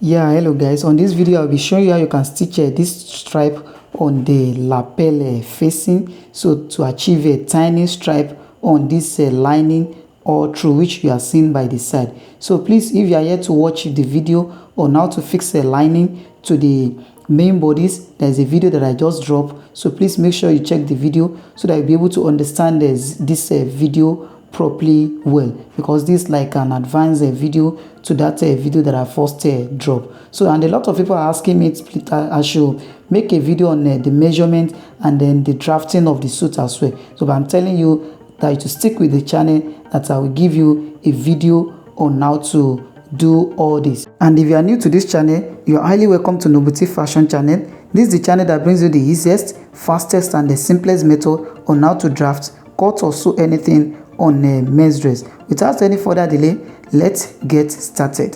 Yeah, hello guys. On this video I'll be showing you how you can stitch this stripe on the lapel facing, so to achieve a tiny stripe on this lining or through which you are seeing by the side. So please, if you are here to watch the video on how to fix a lining to the main bodies, there's a video that I just dropped, so please make sure you check the video so that you'll be able to understand this video properly well, because this is like an advanced video to that video that I first dropped. So, and a lot of people are asking me I should make a video on the measurement and then the drafting of the suit as well. So but I'm telling you that to stick with the channel, that I will give you a video on how to do all this. And if you are new to this channel, you are highly welcome to Nobuti Fashion channel. This is the channel that brings you the easiest, fastest and the simplest method on how to draft, cut or sew anything on a men's dress. Without any further delay, let's get started.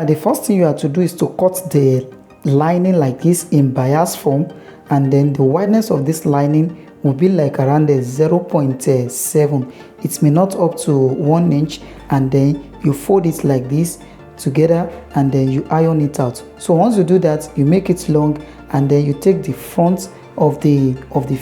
The first thing you have to do is to cut the lining like this in bias form, and then the wideness of this lining will be like around 0.7. it may not up to 1 inch, and then you fold it like this together and then you iron it out. So once you do that, you make it long, and then you take the front of the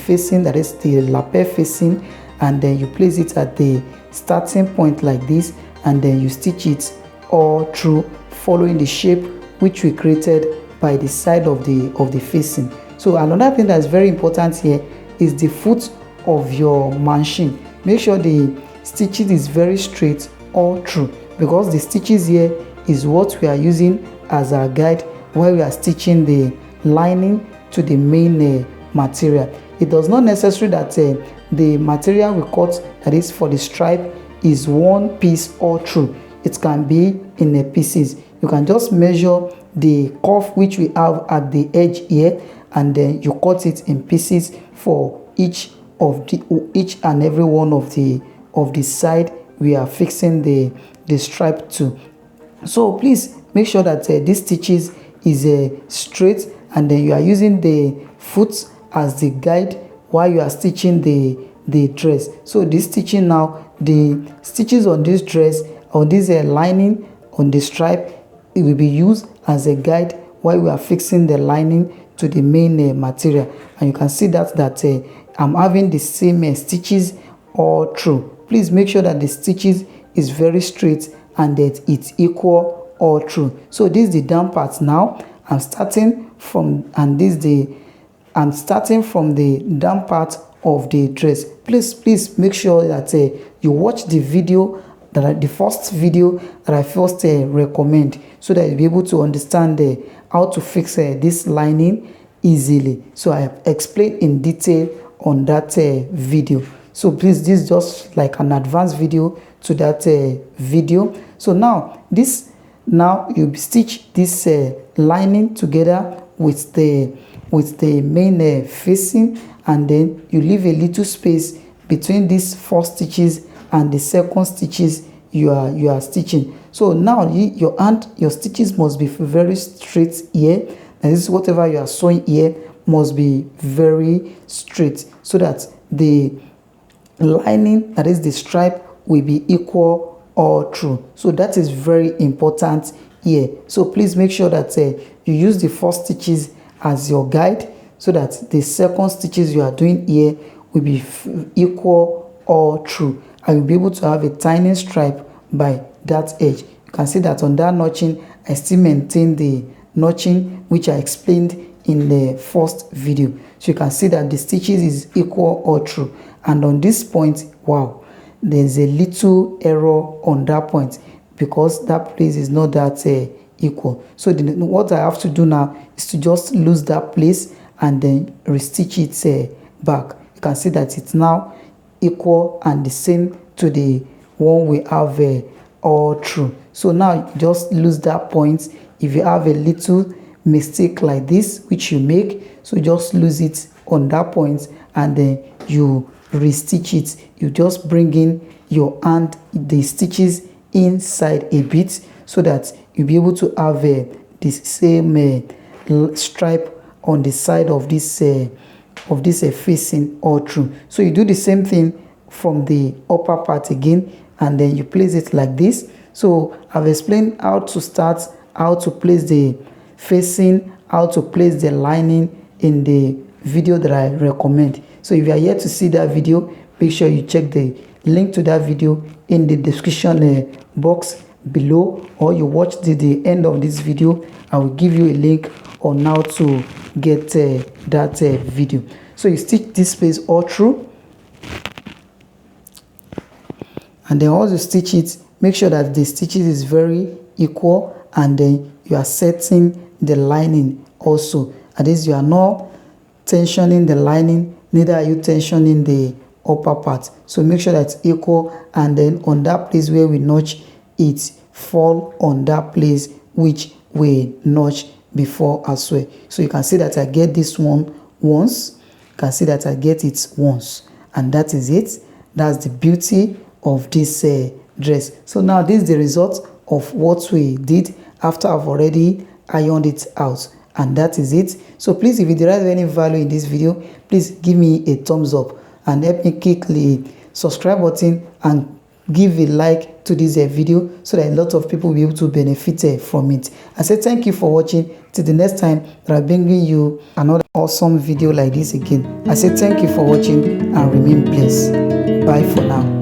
facing, that is the lapel facing, and then you place it at the starting point like this, and then you stitch it all through following the shape which we created by the side of the facing. So another thing that is very important here is the foot of your machine. Make sure the stitching is very straight all through, because the stitches here is what we are using as our guide while we are stitching the lining to the main material. It does not necessary that the material we cut, that is for the stripe, is one piece all through. It can be in pieces. You can just measure the curve which we have at the edge here, and then you cut it in pieces for each and every one of the side we are fixing the stripe to. So please make sure that this stitches is straight, and then you are using the foot as the guide while you are stitching the dress. So this stitching now, the stitches on this dress, on this lining on the stripe, it will be used as a guide while we are fixing the lining to the main material. And you can see that I'm having the same stitches all through. Please make sure that the stitches is very straight and that it's equal all through. So this is the down part. Now I'm starting from the down part of the dress. Please make sure that you watch the video, the first video that I first recommend, so that you'll be able to understand how to fix this lining easily. So I have explained in detail on that video. So please, this is just like an advanced video to that video. So now you stitch this lining together with the main facing, and then you leave a little space between these first stitches and the second stitches you are stitching. So now your stitches must be very straight here, and this is whatever you are sewing here must be very straight, so that the lining, that is the stripe, will be equal all through. So that is very important here. So please make sure that you use the first stitches as your guide, so that the second stitches you are doing here will be equal all through, and you'll be able to have a tiny stripe by that edge. You can see that on that notching, I still maintain the notching which I explained in the first video. So you can see that the stitches is equal all through, and on this point, wow, there's a little error on that point, because that place is not that equal. So what I have to do now is to just lose that place and then restitch it back. You can see that it's now equal and the same to the one we have all through. So now just lose that point. If you have a little mistake like this which you make, so just lose it on that point, and then you restitch it. You just bring in your hand, the stitches inside a bit, so that you'll be able to have the same stripe on the side of this facing all through. So you do the same thing from the upper part again, and then you place it like this. So I've explained how to start how to place the facing, how to place the lining in the video that I recommend. So if you are yet to see that video, make sure you check the link to that video in the description box below, or you watch the end of this video. I will give you a link on how to get that video. So you stitch this place all through, and then also stitch it. Make sure that the stitches is very equal, and then you are setting the lining also. At least you are not tensioning the lining, neither are you tensioning the upper part. So make sure that's equal, and then on that place where we notch it, fall on that place which we notch before as well. So you can see that I get this one once, you can see that I get it once, and that is it. That's the beauty of this dress. So now this is the result of what we did after I've already ironed it out, and that is it. So please, if you derive any value in this video, please give me a thumbs up and help me click the subscribe button and give a like to this video, so that a lot of people will be able to benefit from it. I say thank you for watching. Till the next time that I'm bringing you another awesome video like this again, I say thank you for watching and remain blessed. Bye for now.